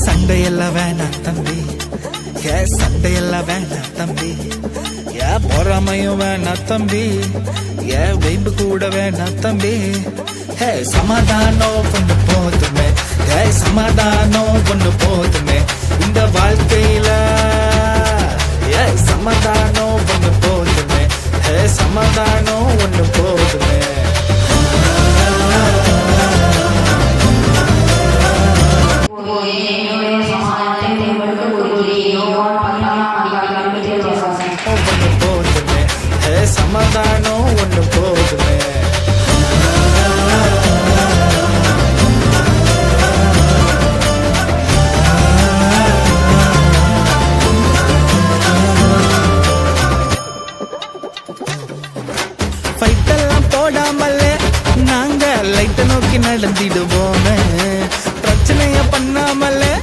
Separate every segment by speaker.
Speaker 1: சண்டையெல்லாம் வேணாம் தம்பி, சண்டையெல்லாம் வேணாம் தம்பி, பொறாமையும் வேணாம் தம்பி, வைப்பு கூட வேணாம் தம்பி. சமாதானம் ஒண்ணு போதுமே, சமாதானம் ஒண்ணு போதுமே இந்த வாழ்க்கையில. சமாதானம் ஒண்ணு போதுமே, சமாதானம் ஒண்ணு போதுமே. சமாதானம் ஒண்ணு போதுமே. ஃபைட்டெல்லாம் போடாமலே நாங்க லைட்ட நோக்கி நடந்திடுவோமே, பிரச்சனைய பண்ணாமலே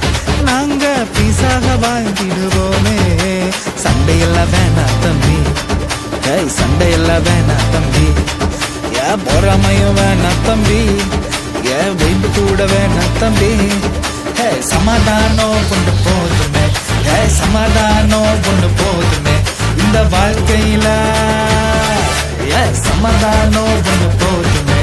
Speaker 1: நாங்க பீஸாக வாழ்ந்திடுவோமே. சண்டையெல்லாம் வேணாம் தம்பி, சண்டையெல்லாம் வேணாம் தம்பி, பொறாமையும் வேணாம் தம்பி, வைப்பு கூட வேணாம் தம்பி. சமாதானம் கொண்டு போதுமே, சமாதானம் கொண்டு போதுமே இந்த வாழ்க்கையில. சமாதானம் கொண்டு போதும்.